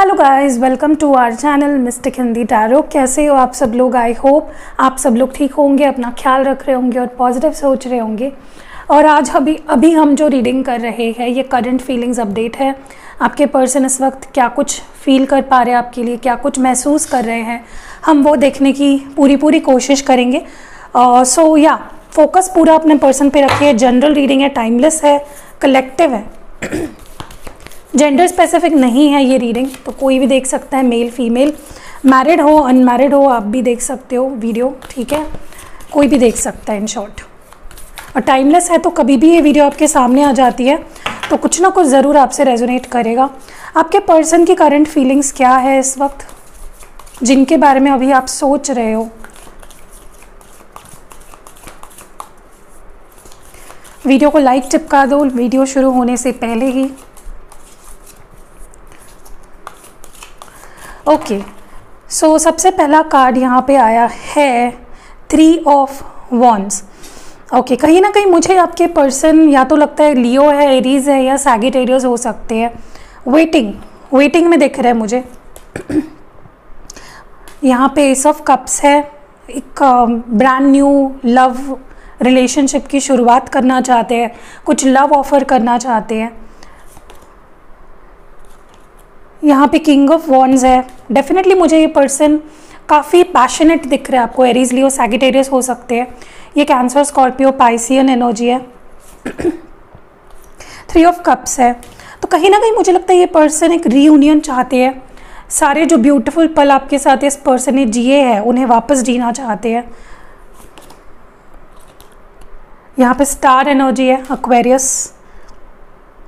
Hello guys, welcome to our channel Mystic Hindi Tarot. कैसे हो आप सब लोग? आई होप आप सब लोग ठीक होंगे, अपना ख्याल रख रहे होंगे और पॉजिटिव सोच रहे होंगे। और आज अभी हम जो रीडिंग कर रहे हैं ये करंट फीलिंग्स अपडेट है। आपके पर्सन इस वक्त क्या कुछ फील कर पा रहे हैं आपके लिए, क्या कुछ महसूस कर रहे हैं, हम वो देखने की पूरी कोशिश करेंगे। सो या फोकस पूरा अपने पर्सन पे रखिए। जनरल रीडिंग है, टाइमलेस है, कलेक्टिव है, जेंडर स्पेसिफिक नहीं है ये रीडिंग, तो कोई भी देख सकता है, मेल फीमेल, मैरिड हो अनमैरिड हो, आप भी देख सकते हो वीडियो, ठीक है, कोई भी देख सकता है इन शॉर्ट। और टाइमलेस है तो कभी भी ये वीडियो आपके सामने आ जाती है तो कुछ ना कुछ ज़रूर आपसे रेजोनेट करेगा। आपके पर्सन की करंट फीलिंग्स क्या है इस वक्त, जिनके बारे में अभी आप सोच रहे हो। वीडियो को लाइक चिपका दो वीडियो शुरू होने से पहले ही। ओके, सो सबसे पहला कार्ड यहाँ पे आया है 3 ऑफ वॉन्ड्स। ओके, कहीं ना कहीं मुझे आपके पर्सन या तो लगता है लियो है, एरीज है या सैगिटेरियस हो सकते हैं। वेटिंग में दिख रहा है मुझे। यहाँ पे एस ऑफ कप्स है, एक ब्रांड न्यू लव रिलेशनशिप की शुरुआत करना चाहते हैं, कुछ लव ऑफर करना चाहते हैं। यहाँ पे किंग ऑफ वॉन्ड्स है। डेफिनेटली मुझे ये पर्सन काफ़ी पैशनेट दिख रहा है आपको। एरीज, लियो, सैगिटेरियस हो सकते हैं। ये कैंसर, स्कॉर्पियो, पाइसियन एनर्जी है। 3 ऑफ कप्स है, तो कहीं ना कहीं मुझे लगता है ये पर्सन एक रीयूनियन चाहते हैं। सारे जो ब्यूटीफुल पल आपके साथ इस पर्सन ने जिए हैं उन्हें वापस जीना चाहते हैं। यहाँ पे स्टार एनर्जी है, एक्वेरियस,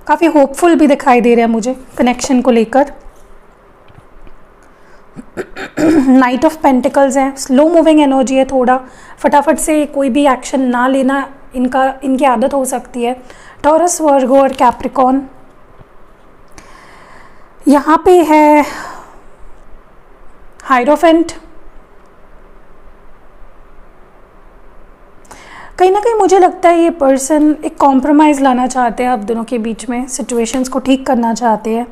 काफ़ी होपफुल भी दिखाई दे रहा है मुझे कनेक्शन को लेकर। नाइट ऑफ पेंटिकल्स है, स्लो मूविंग एनर्जी है, थोड़ा फटाफट से कोई भी एक्शन ना लेना इनकी आदत हो सकती है। टॉरस, वर्गो और कैप्रिकॉन। यहाँ पे है हायरोफेंट। कहीं ना कहीं मुझे लगता है ये पर्सन एक कॉम्प्रोमाइज़ लाना चाहते हैं आप दोनों के बीच में, सिचुएशंस को ठीक करना चाहते हैं।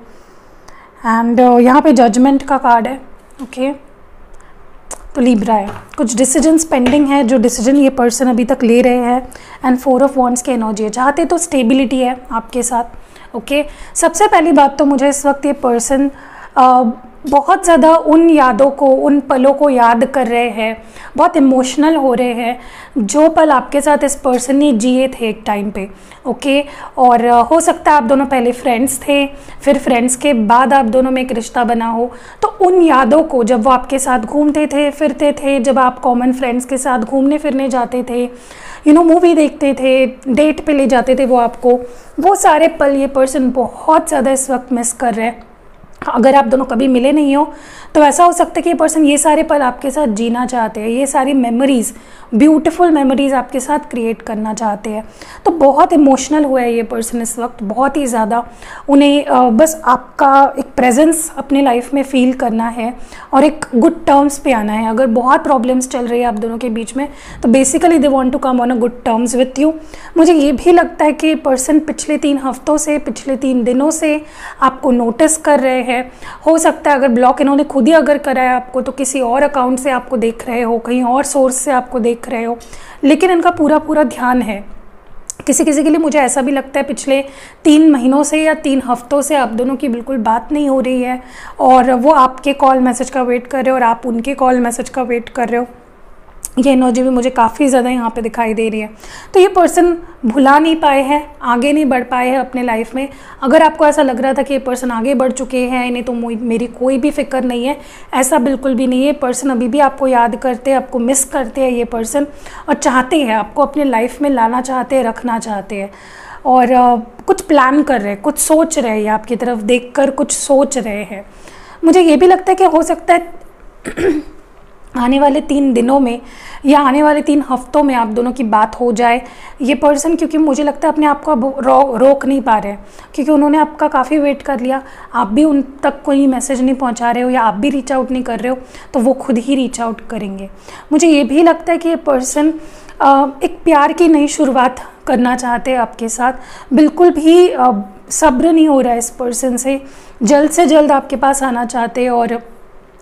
एंड यहाँ पे जजमेंट का कार्ड है। ओके, तो लिब्रा है, कुछ डिसीजंस पेंडिंग है, जो डिसीजन ये पर्सन अभी तक ले रहे हैं। एंड 4 ऑफ वॉन्ड्स की एनर्जी है, चाहते तो स्टेबिलिटी है आपके साथ। ओके, सबसे पहली बात तो मुझे इस वक्त ये पर्सन बहुत ज़्यादा उन यादों को, उन पलों को याद कर रहे हैं, बहुत इमोशनल हो रहे हैं जो पल आपके साथ इस पर्सन ने जिए थे एक टाइम पे। ओके, और हो सकता है आप दोनों पहले फ्रेंड्स थे, फिर फ्रेंड्स के बाद आप दोनों में एक रिश्ता बना हो, तो उन यादों को जब वो आपके साथ घूमते थे, फिरते थे, जब आप कॉमन फ्रेंड्स के साथ घूमने फिरने जाते थे, मूवी देखते थे, डेट पे ले जाते थे वो आपको, वो सारे पल ये पर्सन बहुत ज़्यादा इस वक्त मिस कर रहे हैं। अगर आप दोनों कभी मिले नहीं हो तो ऐसा हो सकता है कि ये पर्सन ये सारे पल आपके साथ जीना चाहते हैं, ये सारी मेमोरीज़, ब्यूटीफुल मेमोरीज़ आपके साथ क्रिएट करना चाहते हैं। तो बहुत इमोशनल हुआ है ये पर्सन इस वक्त, बहुत ही ज़्यादा। उन्हें बस आपका एक प्रेजेंस अपने लाइफ में फील करना है और एक गुड टर्म्स पे आना है। अगर बहुत प्रॉब्लम्स चल रही है आप दोनों के बीच में तो basically they want to come on a good terms with you. मुझे ये भी लगता है कि पर्सन पिछले 3 हफ्तों से, पिछले 3 दिनों से आपको नोटिस कर रहे हैं। हो सकता है अगर ब्लॉक इन्होंने खुद ही अगर करा है आपको, तो किसी और अकाउंट से आपको देख रहे हो, कहीं और सोर्स से आपको देख रहे हो, लेकिन इनका पूरा ध्यान है। किसी के लिए मुझे ऐसा भी लगता है पिछले 3 महीनों से या 3 हफ्तों से आप दोनों की बिल्कुल बात नहीं हो रही है और वो आपके कॉल मैसेज का वेट कर रहे हो और आप उनके कॉल मैसेज का वेट कर रहे हो। ये एनर्जी भी मुझे काफ़ी ज़्यादा यहाँ पे दिखाई दे रही है। तो ये पर्सन भुला नहीं पाए हैं, आगे नहीं बढ़ पाए हैं अपने लाइफ में। अगर आपको ऐसा लग रहा था कि ये पर्सन आगे बढ़ चुके हैं, इन्हें तो मेरी कोई भी फिक्र नहीं है, ऐसा बिल्कुल भी नहीं है। पर्सन अभी भी आपको याद करते हैं, आपको मिस करते हैं ये पर्सन, और चाहते हैं आपको अपने लाइफ में लाना चाहते हैं, रखना चाहते हैं, और कुछ प्लान कर रहे हैं, कुछ सोच रहे हैं, आपकी तरफ देख कर कुछ सोच रहे हैं। मुझे ये भी लगता है कि हो सकता है आने वाले 3 दिनों में या आने वाले 3 हफ्तों में आप दोनों की बात हो जाए। ये पर्सन, क्योंकि मुझे लगता है अपने आप को अब रोक नहीं पा रहे हैं, क्योंकि उन्होंने आपका काफ़ी वेट कर लिया, आप भी उन तक कोई मैसेज नहीं पहुंचा रहे हो या आप भी रीच आउट नहीं कर रहे हो, तो वो खुद ही रीच आउट करेंगे। मुझे ये भी लगता है कि ये पर्सन एक प्यार की नई शुरुआत करना चाहते हैं आपके साथ। बिल्कुल भी सब्र नहीं हो रहा है इस पर्सन से। जल्द से जल्द आपके पास आना चाहते हैं और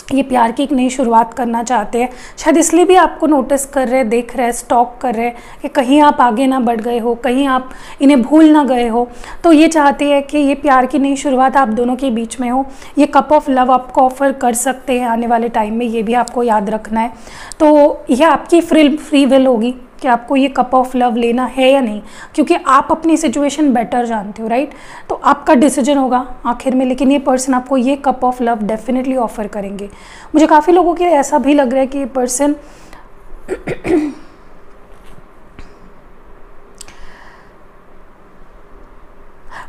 ये प्यार की एक नई शुरुआत करना चाहते हैं। शायद इसलिए भी आपको नोटिस कर रहे हैं, देख रहे हैं, स्टॉक कर रहे हैं कि कहीं आप आगे ना बढ़ गए हो, कहीं आप इन्हें भूल ना गए हो। तो ये चाहते हैं कि ये प्यार की नई शुरुआत आप दोनों के बीच में हो। ये कप ऑफ लव आपको ऑफ़र कर सकते हैं आने वाले टाइम में, ये भी आपको याद रखना है। तो ये आपकी फ्री विल होगी कि आपको ये कप ऑफ लव लेना है या नहीं, क्योंकि आप अपनी सिचुएशन बेटर जानते हो, राइट। तो आपका डिसीजन होगा आखिर में, लेकिन ये पर्सन आपको ये cup of love definitely offer करेंगे। मुझे काफ़ी लोगों के लिए ऐसा भी लग रहा है कि ये पर्सन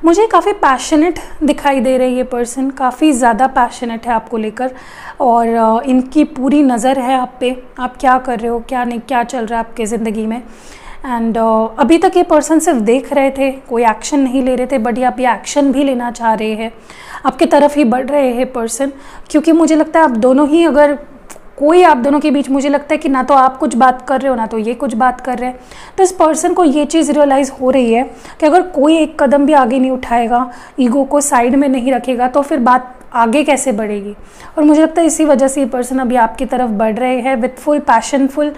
मुझे काफ़ी पैशनेट दिखाई दे रही है। ये पर्सन काफ़ी ज़्यादा पैशनेट है आपको लेकर, और इनकी पूरी नज़र है आप पे, आप क्या कर रहे हो, क्या नहीं, क्या चल रहा है आपके ज़िंदगी में। एंड अभी तक ये पर्सन सिर्फ देख रहे थे, कोई एक्शन नहीं ले रहे थे, बट ये आप ये एक्शन भी लेना चाह रहे हैं, आपकी तरफ ही बढ़ रहे हैं पर्सन। क्योंकि मुझे लगता है आप दोनों ही, अगर कोई आप दोनों के बीच, मुझे लगता है कि ना तो आप कुछ बात कर रहे हो ना तो ये कुछ बात कर रहे हैं। तो इस पर्सन को ये चीज़ रियलाइज़ हो रही है कि अगर कोई एक कदम भी आगे नहीं उठाएगा, ईगो को साइड में नहीं रखेगा, तो फिर बात आगे कैसे बढ़ेगी। और मुझे लगता है इसी वजह से ये पर्सन अभी आपकी तरफ बढ़ रहे हैं विथ फुल पैशन, फुल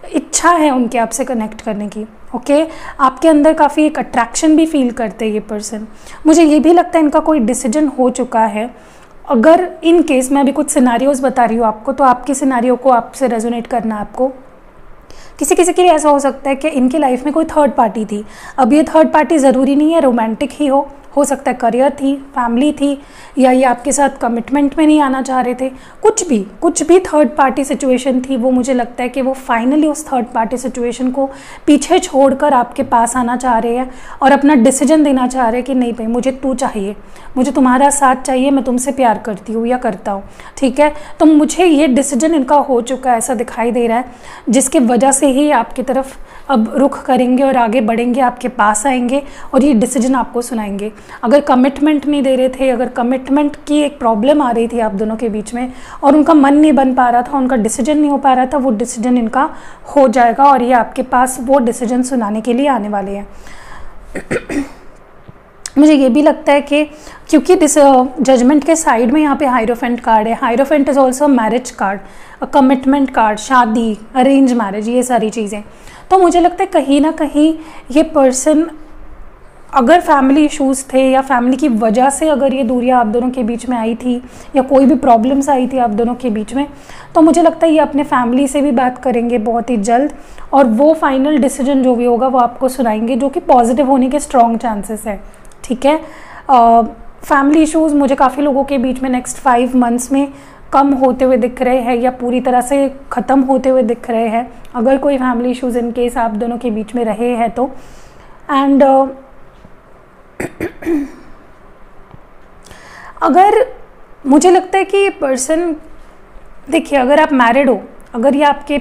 इच्छा है उनके आपसे कनेक्ट करने की। ओके, आपके अंदर काफ़ी एक अट्रैक्शन भी फील करते हैं ये पर्सन। मुझे ये भी लगता है इनका कोई डिसीजन हो चुका है। अगर इन केस मैं अभी कुछ सिनारियोज़ बता रही हूँ आपको, तो आपके सिनारियो को आपसे रेजोनेट करना है आपको। किसी किसी के लिए ऐसा हो सकता है कि इनकी लाइफ में कोई थर्ड पार्टी थी। अब ये थर्ड पार्टी ज़रूरी नहीं है रोमांटिक ही हो सकता है करियर थी, फैमिली थी, या ये आपके साथ कमिटमेंट में नहीं आना चाह रहे थे। कुछ भी थर्ड पार्टी सिचुएशन थी, वो मुझे लगता है कि वो फाइनली उस थर्ड पार्टी सिचुएशन को पीछे छोड़कर आपके पास आना चाह रहे हैं और अपना डिसीजन देना चाह रहे हैं कि नहीं भाई, मुझे तू चाहिए, मुझे तुम्हारा साथ चाहिए, मैं तुमसे प्यार करती हूँ या करता हूँ, ठीक है। तो मुझे ये डिसीजन इनका हो चुका है, ऐसा दिखाई दे रहा है, जिसके वजह से ही आपकी तरफ अब रुख करेंगे और आगे बढ़ेंगे, आपके पास आएंगे और ये डिसीजन आपको सुनाएंगे। अगर कमिटमेंट नहीं दे रहे थे, अगर कमिटमेंट की एक प्रॉब्लम आ रही थी आप दोनों के बीच में और उनका मन नहीं बन पा रहा था, उनका डिसीजन नहीं हो पा रहा था, वो डिसीजन इनका हो जाएगा और ये आपके पास वो डिसीजन सुनाने के लिए आने वाले हैं। मुझे ये भी लगता है कि क्योंकि जजमेंट के साइड में यहाँ पे हायरोफेंट कार्ड है। Hierophant is also marriage card, commitment card, शादी, अरेंज मैरिज, ये सारी चीज़ें। तो मुझे लगता है कहीं ना कहीं ये पर्सन, अगर फैमिली इश्यूज़ थे या फैमिली की वजह से अगर ये दूरियां आप दोनों के बीच में आई थी या कोई भी प्रॉब्लम्स आई थी आप दोनों के बीच में, तो मुझे लगता है ये अपने फैमिली से भी बात करेंगे बहुत ही जल्द और वो फाइनल डिसीजन जो भी होगा वो आपको सुनाएंगे, जो कि पॉजिटिव होने के स्ट्रॉन्ग चांसेस है, ठीक है। फैमिली इश्यूज़ मुझे काफ़ी लोगों के बीच में नेक्स्ट 5 मंथ्स में कम होते हुए दिख रहे हैं या पूरी तरह से ख़त्म होते हुए दिख रहे हैं, अगर कोई फैमिली इश्यूज़ इन केस आप दोनों के बीच में रहे हैं तो। एंड अगर मुझे लगता है कि ये पर्सन, देखिए अगर आप मैरिड हो, अगर ये आपके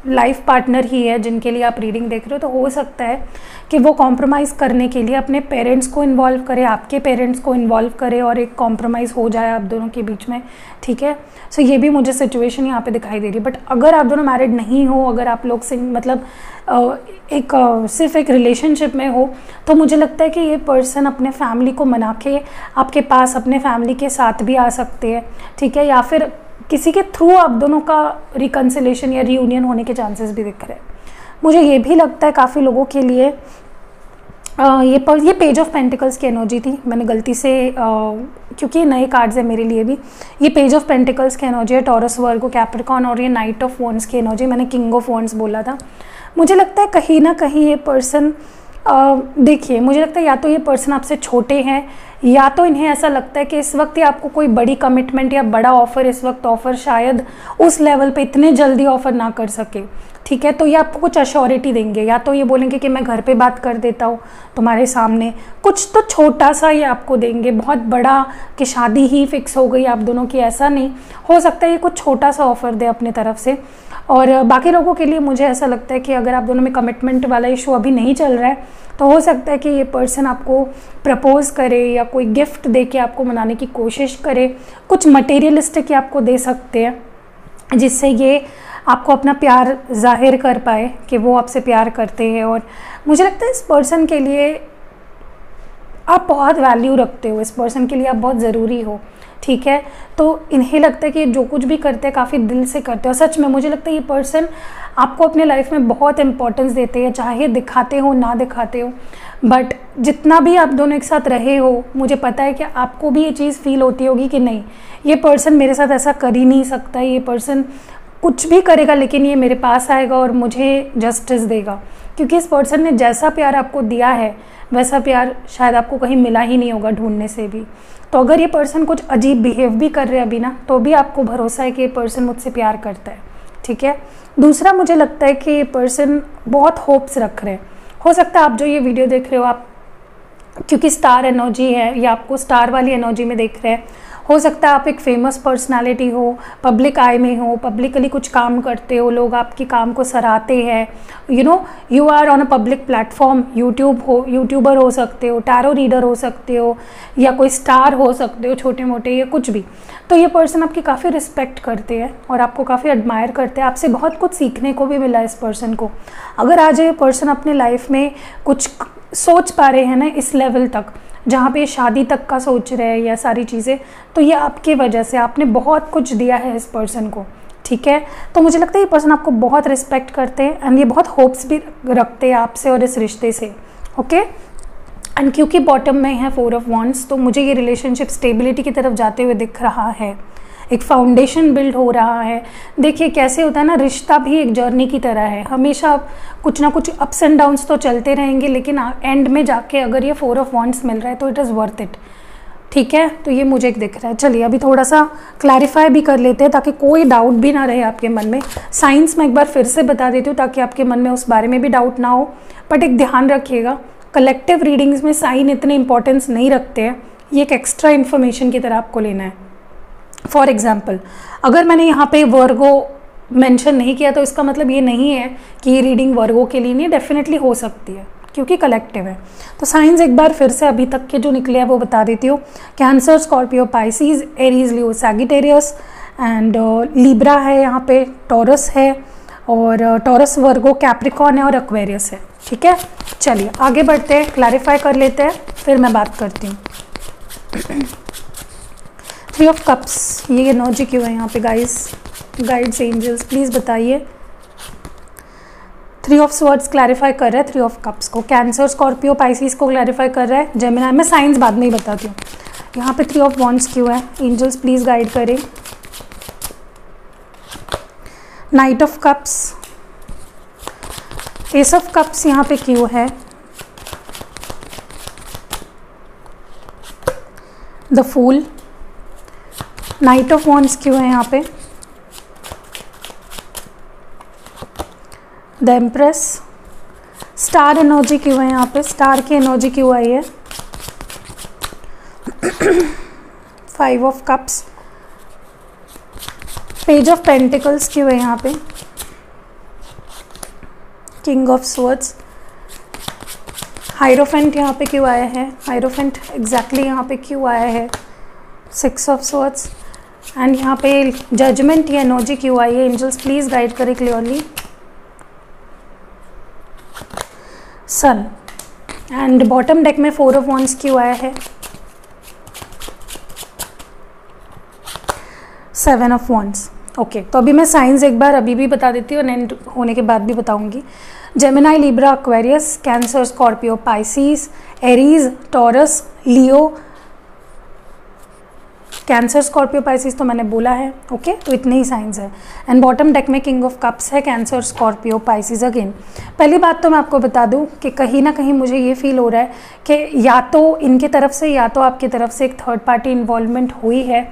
लाइफ पार्टनर ही है जिनके लिए आप रीडिंग देख रहे हो, तो हो सकता है कि वो कॉम्प्रोमाइज़ करने के लिए अपने पेरेंट्स को इन्वॉल्व करे, आपके पेरेंट्स को इन्वॉल्व करे और एक कॉम्प्रोमाइज़ हो जाए आप दोनों के बीच में, ठीक है। सो ये भी मुझे सिचुएशन यहाँ पे दिखाई दे रही है। बट अगर आप दोनों मैरिड नहीं हो, अगर आप लोग से मतलब सिर्फ एक रिलेशनशिप में हो, तो मुझे लगता है कि ये पर्सन अपने फैमिली को मना के आपके पास अपने फैमिली के साथ भी आ सकते हैं, ठीक है, या फिर किसी के थ्रू आप दोनों का रिकन्सिलेशन या रियूनियन होने के चांसेस भी दिख रहे हैं। मुझे ये भी लगता है काफ़ी लोगों के लिए ये पेज ऑफ पेंटिकल्स की एनर्जी थी, मैंने गलती से क्योंकि नए कार्ड्स है मेरे लिए भी, ये पेज ऑफ पेंटिकल्स की एनर्जी है, टॉरस, वर्गो, कैप्रिकॉर्न, और ये नाइट ऑफ वॉन्ड्स की एनर्जी, मैंने किंग ऑफ वॉन्ड्स बोला था। मुझे लगता है कहीं ना कहीं ये पर्सन, देखिए मुझे लगता है या तो ये पर्सन आपसे छोटे हैं या तो इन्हें ऐसा लगता है कि इस वक्त ही आपको कोई बड़ी कमिटमेंट या बड़ा ऑफ़र इस वक्त ऑफ़र शायद उस लेवल पे इतने जल्दी ऑफ़र ना कर सके, ठीक है। तो ये आपको कुछ अश्योरिटी देंगे, या तो ये बोलेंगे कि मैं घर पे बात कर देता हूँ तुम्हारे सामने, कुछ तो छोटा सा ये आपको देंगे, बहुत बड़ा कि शादी ही फिक्स हो गई आप दोनों की, ऐसा नहीं हो सकता है। ये कुछ छोटा सा ऑफ़र दे अपनी तरफ से। और बाकी लोगों के लिए मुझे ऐसा लगता है कि अगर आप दोनों में कमिटमेंट वाला इशू अभी नहीं चल रहा है, तो हो सकता है कि ये पर्सन आपको प्रपोज करे या कोई गिफ्ट दे के आपको मनाने की कोशिश करे, कुछ मटेरियलिस्टिक आपको दे सकते हैं जिससे ये आपको अपना प्यार जाहिर कर पाए कि वो आपसे प्यार करते हैं। और मुझे लगता है इस पर्सन के लिए आप बहुत वैल्यू रखते हो, इस पर्सन के लिए आप बहुत ज़रूरी हो, ठीक है। तो इन्हें लगता है कि जो कुछ भी करते हैं काफ़ी दिल से करते हैं, और सच में मुझे लगता है ये पर्सन आपको अपने लाइफ में बहुत इंपॉर्टेंस देते हैं, चाहे दिखाते हो ना दिखाते हो। बट जितना भी आप दोनों एक साथ रहे हो, मुझे पता है कि आपको भी ये चीज़ फील होती होगी कि नहीं, ये पर्सन मेरे साथ ऐसा कर ही नहीं सकता, ये पर्सन कुछ भी करेगा लेकिन ये मेरे पास आएगा और मुझे जस्टिस देगा, क्योंकि इस पर्सन ने जैसा प्यार आपको दिया है वैसा प्यार शायद आपको कहीं मिला ही नहीं होगा ढूंढने से भी। तो अगर ये पर्सन कुछ अजीब बिहेव भी कर रहे हैं अभी ना, तो भी आपको भरोसा है कि ये पर्सन मुझसे प्यार करता है, ठीक है। दूसरा, मुझे लगता है कि ये पर्सन बहुत होप्स रख रहे हैं। हो सकता है आप जो ये वीडियो देख रहे हो, आप क्योंकि स्टार एनर्जी है या आपको स्टार वाली एनर्जी में देख रहे हैं, हो सकता है आप एक फेमस पर्सनालिटी हो, पब्लिक आई में हो, पब्लिकली कुछ काम करते हो, लोग आपकी काम को सराहते हैं, you are on a public platform, YouTuber हो सकते हो, टैरो रीडर हो सकते हो, या कोई स्टार हो सकते हो छोटे मोटे, या कुछ भी। तो ये पर्सन आपकी काफ़ी रिस्पेक्ट करते हैं और आपको काफ़ी एडमायर करते हैं, आपसे बहुत कुछ सीखने को भी मिला इस पर्सन को। अगर आज ये पर्सन अपने लाइफ में कुछ सोच पा रहे हैं ना इस लेवल तक, जहाँ पे शादी तक का सोच रहे हैं या सारी चीज़ें, तो ये आपकी वजह से, आपने बहुत कुछ दिया है इस पर्सन को, ठीक है। तो मुझे लगता है ये पर्सन आपको बहुत रिस्पेक्ट करते हैं एंड ये बहुत होप्स भी रखते हैं आपसे और इस रिश्ते से, ओके। एंड क्योंकि बॉटम में है 4 ऑफ वॉन्ड्स, तो मुझे ये रिलेशनशिप स्टेबिलिटी की तरफ जाते हुए दिख रहा है, एक फाउंडेशन बिल्ड हो रहा है। देखिए कैसे होता है ना, रिश्ता भी एक जर्नी की तरह है, हमेशा कुछ ना कुछ अप्स एंड डाउन्स तो चलते रहेंगे, लेकिन एंड में जाके अगर ये 4 ऑफ वॉन्ड्स मिल रहा है तो इट इज़ वर्थ इट, ठीक है। तो ये मुझे एक दिख रहा है। चलिए अभी थोड़ा सा क्लैरिफाई भी कर लेते हैं ताकि कोई डाउट भी ना रहे आपके मन में। साइंस मैं एक बार फिर से बता देती हूँ ताकि आपके मन में उस बारे में भी डाउट ना हो। बट एक ध्यान रखिएगा, कलेक्टिव रीडिंग्स में साइन इतने इंपॉर्टेंस नहीं रखते हैं, ये एक एक्स्ट्रा इन्फॉर्मेशन की तरह आपको लेना है। फॉर एग्जाम्पल, अगर मैंने यहाँ पे वर्गो मेंशन नहीं किया तो इसका मतलब ये नहीं है कि ये रीडिंग वर्गो के लिए नहीं, डेफिनेटली हो सकती है क्योंकि कलेक्टिव है। तो साइंस एक बार फिर से अभी तक के जो निकले हैं वो बता देती हूँ। Cancer, Scorpio, Pisces, Aries, Leo, Sagittarius and Libra है, यहाँ पे टॉरस है, और टॉरस, वर्गो, कैप्रिकॉन है और एक्वेरियस है, ठीक है। चलिए आगे बढ़ते हैं, क्लैरिफाई कर लेते हैं, फिर मैं बात करती हूँ। 3 ऑफ कप्स, ये एनर्जी क्यों है यहाँ पे गाइस? गाइड्स, एंजल्स प्लीज़ बताइए। 3 ऑफ स्वर्ड्स क्लैरिफाई कर रहा है 3 ऑफ कप्स को, कैंसर, स्कॉर्पियो, पाइसिस को क्लैरिफाई कर रहा है, जेमिनी। मैं साइंस बाद में ही बताती हूँ। यहाँ पे 3 ऑफ वॉन्ड्स क्यों है? एंजल्स प्लीज़ गाइड करें। Knight of cups, ace of cups यहाँ पे क्यों है? The fool, knight of wands क्यों है यहाँ पे? द एम्प्रेस, स्टार एनर्जी क्यों है यहाँ पे? स्टार की एनर्जी क्यों आई है? 5 of cups, page of pentacles क्यों है यहाँ पे? किंग ऑफ स्वर्ड्स, हायरोफेंट यहाँ पे क्यों आया है? हायरोफेंट एग्जैक्टली यहाँ पे क्यों आया है? 6 ऑफ स्वर्ड्स, एंड यहाँ पे जजमेंट या एनर्जी क्यों आई है? एंजल्स प्लीज गाइड करें clearly. Sun, and bottom deck में 4 ऑफ वॉन्ड्स क्यों आया है? 7 ऑफ वॉन्ड्स। ओके, तो अभी मैं साइंस एक बार अभी भी बता देती हूँ और एंड होने के बाद भी बताऊंगी। Gemini, Libra, Aquarius, Cancer, Scorpio, Pisces, Aries, Taurus, Leo. Cancer, Scorpio, Pisces तो मैंने बोला है, ओके। तो इतने ही साइंस है। एंड बॉटम डेक में किंग ऑफ कप्स है, कैंसर, स्कॉर्पियो, पाइसिस अगेन। पहली बात तो मैं आपको बता दूं कि कहीं ना कहीं मुझे ये फील हो रहा है कि या तो इनके तरफ से या तो आपकी तरफ से एक थर्ड पार्टी इन्वॉल्वमेंट हुई है।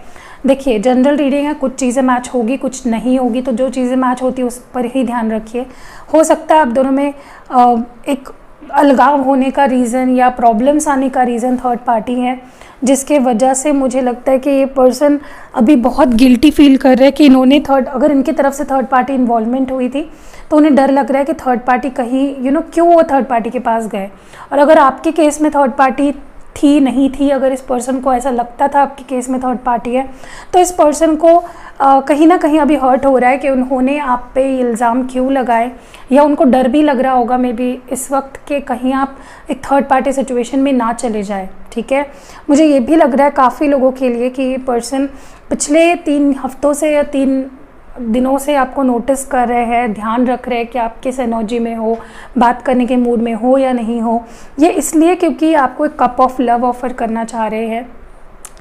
देखिए जनरल रीडिंग है, कुछ चीज़ें मैच होगी कुछ नहीं होगी, तो जो चीज़ें मैच होती है उस पर ही ध्यान रखिए। हो सकता है आप दोनों में एक अलगाव होने का रीज़न या प्रॉब्लम्स आने का रीज़न थर्ड पार्टी है, जिसके वजह से मुझे लगता है कि ये पर्सन अभी बहुत गिल्टी फील कर रहे हैं कि इन्होंने अगर इनकी तरफ से थर्ड पार्टी इन्वॉल्वमेंट हुई थी तो उन्हें डर लग रहा है कि थर्ड पार्टी कहीं क्यों वो थर्ड पार्टी के पास गए। और अगर आपके केस में थर्ड पार्टी थी नहीं थी, अगर इस पर्सन को ऐसा लगता था आपके केस में थर्ड पार्टी है, तो इस पर्सन को कहीं ना कहीं अभी हर्ट हो रहा है कि उन्होंने आप पे इल्ज़ाम क्यों लगाए, या उनको डर भी लग रहा होगा मे बी इस वक्त के कहीं आप एक थर्ड पार्टी सिचुएशन में ना चले जाए। ठीक है, मुझे ये भी लग रहा है काफ़ी लोगों के लिए कि ये पर्सन पिछले 3 हफ्तों से या 3 दिनों से आपको नोटिस कर रहे हैं, ध्यान रख रहे हैं कि आप किस एनर्जी में हो, बात करने के मूड में हो या नहीं हो। ये इसलिए क्योंकि आपको एक कप ऑफ लव ऑफर करना चाह रहे हैं,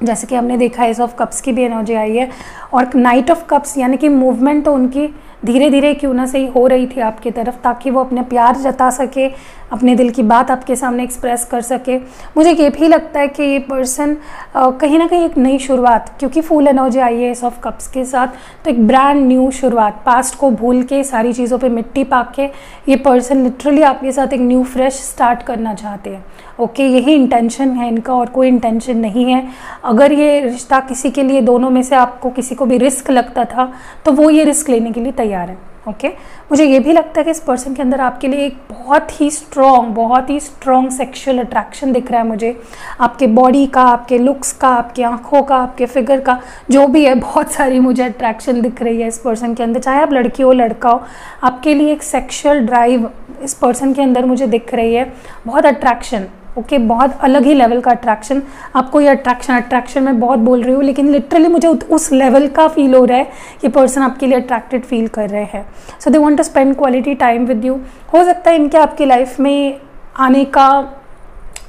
जैसे कि हमने देखा एस ऑफ कप्स की भी एनर्जी आई है, और नाइट ऑफ कप्स यानी कि मूवमेंट तो उनकी धीरे धीरे क्यों ना सही हो रही थी आपकी तरफ, ताकि वो अपने प्यार जता सके, अपने दिल की बात आपके सामने एक्सप्रेस कर सके। मुझे ये भी लगता है कि ये पर्सन कहीं ना कहीं एक नई शुरुआत, क्योंकि फुल एनर्जी आई है एस ऑफ कप्स के साथ, तो एक ब्रांड न्यू शुरुआत, पास्ट को भूल के सारी चीज़ों पे मिट्टी पाक के ये पर्सन लिटरली आपके साथ एक न्यू फ्रेश स्टार्ट करना चाहते हैं। ओके, यही इंटेंशन है इनका और कोई इंटेंशन नहीं है। अगर ये रिश्ता किसी के लिए, दोनों में से आपको किसी को भी रिस्क लगता था, तो वो ये रिस्क लेने के लिए तैयार है। ओके, मुझे ये भी लगता है कि इस पर्सन के अंदर आपके लिए एक बहुत ही स्ट्रॉन्ग सेक्सुअल अट्रैक्शन दिख रहा है मुझे, आपके बॉडी का, आपके लुक्स का, आपकी आंखों का, आपके फिगर का, जो भी है, बहुत सारी मुझे अट्रैक्शन दिख रही है इस पर्सन के अंदर। चाहे आप लड़की हो लड़का हो, आपके लिए एक सेक्सुअल ड्राइव इस पर्सन के अंदर मुझे दिख रही है, बहुत अट्रैक्शन। ओके, बहुत अलग ही लेवल का अट्रैक्शन। आपको ये अट्रैक्शन मैं बहुत बोल रही हूँ, लेकिन लिटरली मुझे उस लेवल का फील हो रहा है, ये पर्सन आपके लिए अट्रैक्टेड फील कर रहे हैं। So they want to spend quality time with you. हो सकता है इनके आपकी लाइफ में आने का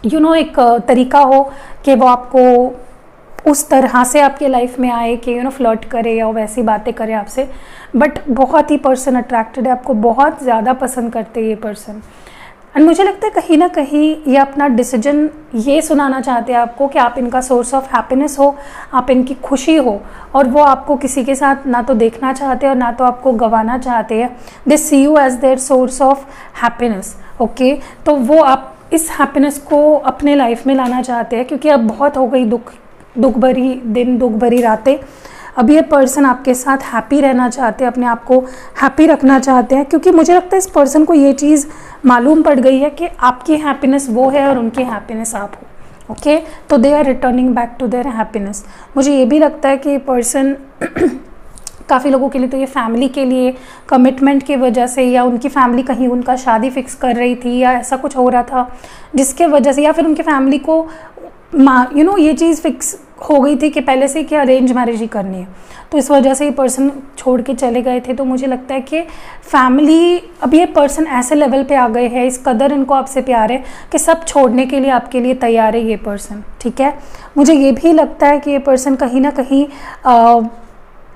एक तरीका हो कि वो आपको उस तरह से आपके लाइफ में आए कि फ्लर्ट करे या वैसी बातें करे आपसे, बट बहुत ही पर्सन अट्रैक्टेड है, आपको बहुत ज़्यादा पसंद करते हैं ये पर्सन। एंड मुझे लगता है कहीं ना कहीं ये अपना डिसीजन ये सुनाना चाहते हैं आपको कि आप इनका सोर्स ऑफ हैप्पीनेस हो, आप इनकी खुशी हो, और वो आपको किसी के साथ ना तो देखना चाहते हैं और ना तो आपको गंवाना चाहते हैं। They see you as their source of happiness. Okay, तो वो आप इस हैप्पीनेस को अपने लाइफ में लाना चाहते हैं, क्योंकि अब बहुत हो गई दुख भरी दिन, दुख भरी रातें। अब ये पर्सन आपके साथ हैप्पी रहना चाहते हैं, अपने आप को हैप्पी रखना चाहते हैं, क्योंकि मुझे लगता है इस पर्सन को ये चीज़ मालूम पड़ गई है कि आपकी हैप्पीनेस वो है और उनकी हैप्पीनेस आप हो। ओके, तो they are returning back to their happiness. मुझे ये भी लगता है कि ये पर्सन काफ़ी लोगों के लिए तो ये फैमिली के लिए कमिटमेंट की वजह से, या उनकी फैमिली कहीं उनका शादी फिक्स कर रही थी या ऐसा कुछ हो रहा था जिसके वजह से, या फिर उनकी फैमिली को ये चीज़ फिक्स हो गई थी कि पहले से कि अरेंज मैरिज ही करनी है, तो इस वजह से ये पर्सन छोड़ के चले गए थे। तो मुझे लगता है कि फैमिली, अब ये पर्सन ऐसे लेवल पे आ गए हैं, इस कदर इनको आपसे प्यार है कि सब छोड़ने के लिए आपके लिए तैयार है ये पर्सन। ठीक है, मुझे ये भी लगता है कि ये पर्सन कहीं ना कहीं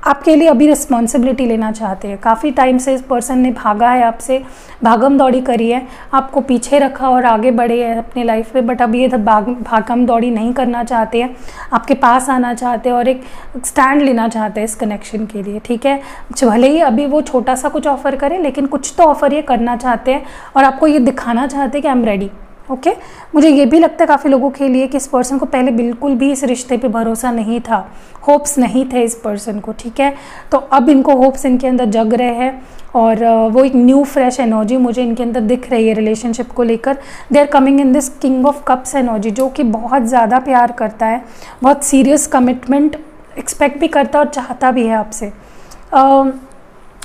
आपके लिए अभी रिस्पॉन्सिबिलिटी लेना चाहते हैं। काफ़ी टाइम से इस पर्सन ने भागा है आपसे, भागम दौड़ी करी है, आपको पीछे रखा और आगे बढ़े हैं अपनी लाइफ में, बट अभी ये भागम दौड़ी नहीं करना चाहते हैं, आपके पास आना चाहते हैं और एक स्टैंड लेना चाहते हैं इस कनेक्शन के लिए। ठीक है, भले ही अभी वो छोटा सा कुछ ऑफ़र करें, लेकिन कुछ तो ऑफ़र ये करना चाहते हैं और आपको ये दिखाना चाहते हैं कि आई एम रेडी। ओके, मुझे ये भी लगता है काफ़ी लोगों के लिए कि इस पर्सन को पहले बिल्कुल भी इस रिश्ते पे भरोसा नहीं था, होप्स नहीं थे इस पर्सन को। ठीक है, तो अब इनको होप्स इनके अंदर जग रहे हैं और वो एक न्यू फ्रेश एनर्जी मुझे इनके अंदर दिख रही है रिलेशनशिप को लेकर। They are coming in this king of cups energy, जो कि बहुत ज़्यादा प्यार करता है, बहुत सीरियस कमिटमेंट एक्सपेक्ट भी करता है और चाहता भी है आपसे।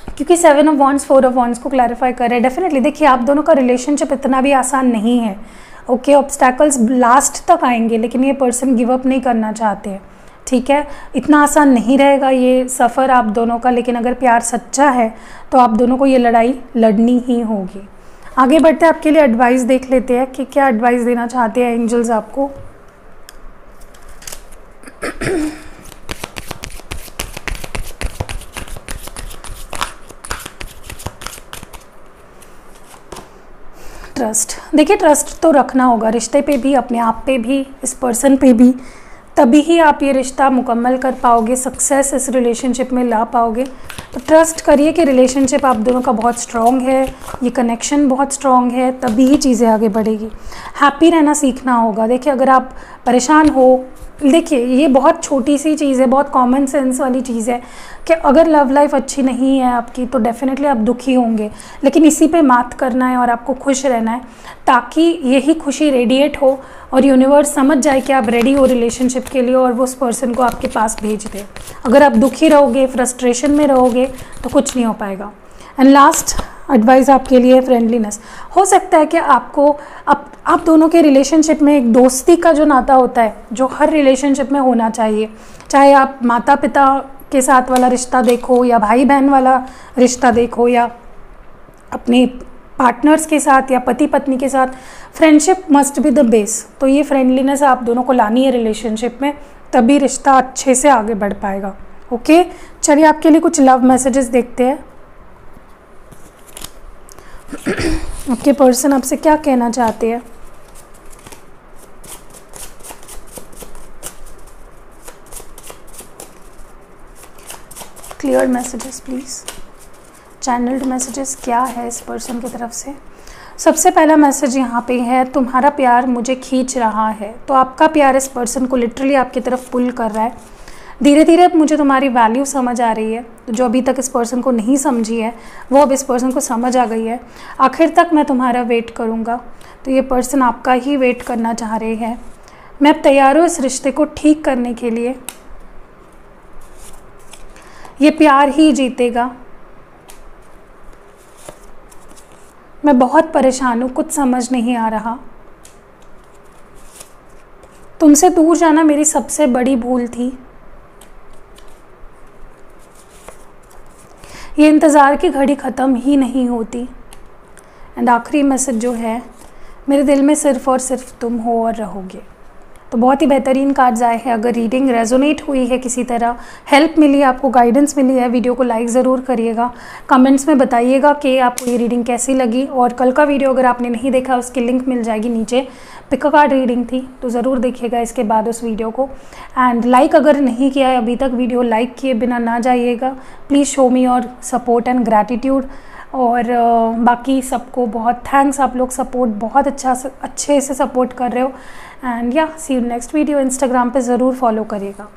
क्योंकि 7 ऑफ वॉन्ड्स 4 ऑफ वॉन्ड्स को क्लैरिफाई कर रहे हैं। डेफिनेटली देखिए, आप दोनों का रिलेशनशिप इतना भी आसान नहीं है। ओके, ऑब्स्टैकल्स लास्ट तक आएंगे, लेकिन ये पर्सन गिव अप नहीं करना चाहते हैं। ठीक है, इतना आसान नहीं रहेगा ये सफ़र आप दोनों का, लेकिन अगर प्यार सच्चा है तो आप दोनों को ये लड़ाई लड़नी ही होगी। आगे बढ़ते हैं, आपके लिए एडवाइस देख लेते हैं कि क्या एडवाइस देना चाहते हैं एंजल्स आपको। ट्रस्ट, देखिए ट्रस्ट तो रखना होगा रिश्ते पे भी, अपने आप पे भी, इस पर्सन पे भी, तभी ही आप ये रिश्ता मुकम्मल कर पाओगे, सक्सेस इस रिलेशनशिप में ला पाओगे। तो ट्रस्ट करिए कि रिलेशनशिप आप दोनों का बहुत स्ट्रॉन्ग है, ये कनेक्शन बहुत स्ट्रॉन्ग है, तभी ही चीज़ें आगे बढ़ेगी। हैप्पी रहना सीखना होगा। देखिए, अगर आप परेशान हो, देखिए ये बहुत छोटी सी चीज़ है, बहुत कॉमन सेंस वाली चीज़ है कि अगर लव लाइफ अच्छी नहीं है आपकी तो डेफिनेटली आप दुखी होंगे, लेकिन इसी पे मात करना है और आपको खुश रहना है ताकि यही खुशी रेडिएट हो और यूनिवर्स समझ जाए कि आप रेडी हो रिलेशनशिप के लिए और वो उस पर्सन को आपके पास भेज दे। अगर आप दुखी रहोगे, फ्रस्ट्रेशन में रहोगे तो कुछ नहीं हो पाएगा। एंड लास्ट एडवाइस आपके लिए फ्रेंडलीनेस। हो सकता है कि आपको आप दोनों के रिलेशनशिप में एक दोस्ती का जो नाता होता है जो हर रिलेशनशिप में होना चाहिए, चाहे आप माता पिता के साथ वाला रिश्ता देखो या भाई बहन वाला रिश्ता देखो या अपने पार्टनर्स के साथ या पति पत्नी के साथ, friendship must be the base. तो ये फ्रेंडलीनेस आप दोनों को लानी है रिलेशनशिप में, तभी रिश्ता अच्छे से आगे बढ़ पाएगा। ओके, चलिए आपके लिए कुछ लव मैसेजेस देखते हैं। आपके पर्सन आपसे क्या कहना चाहते हैं? Clear messages please, channelled messages क्या है इस पर्सन की तरफ से। सबसे पहला मैसेज यहाँ पे है, तुम्हारा प्यार मुझे खींच रहा है। तो आपका प्यार इस पर्सन को लिटरली आपकी तरफ पुल कर रहा है। धीरे धीरे अब मुझे तुम्हारी वैल्यू समझ आ रही है, तो जो अभी तक इस पर्सन को नहीं समझी है वो अब इस पर्सन को समझ आ गई है। आखिर तक मैं तुम्हारा वेट करूँगा। तो ये पर्सन आपका ही वेट करना चाह रहे हैं। मैं अब तैयार हूँ इस रिश्ते को ठीक करने के लिए। ये प्यार ही जीतेगा। मैं बहुत परेशान हूँ, कुछ समझ नहीं आ रहा। तुमसे दूर जाना मेरी सबसे बड़ी भूल थी। ये इंतज़ार की घड़ी ख़त्म ही नहीं होती। एंड आखिरी मैसेज जो है, मेरे दिल में सिर्फ़ और सिर्फ तुम हो और रहोगे। तो बहुत ही बेहतरीन कार्ड्स आए हैं। अगर रीडिंग रेजोनेट हुई है, किसी तरह हेल्प मिली, आपको गाइडेंस मिली है, वीडियो को लाइक ज़रूर करिएगा। कमेंट्स में बताइएगा कि आपको ये रीडिंग कैसी लगी। और कल का वीडियो अगर आपने नहीं देखा उसकी लिंक मिल जाएगी नीचे। पिक कार्ड रीडिंग थी तो ज़रूर देखिएगा इसके बाद उस वीडियो को। एंड लाइक अगर नहीं किया है अभी तक, वीडियो लाइक किए बिना ना जाइएगा। Please show me your support and gratitude. और बाकी सबको बहुत थैंक्स, आप लोग सपोर्ट बहुत अच्छे से सपोर्ट कर रहे हो। एंड या सी यू नेक्स्ट वीडियो। इंस्टाग्राम पे ज़रूर फॉलो करिएगा।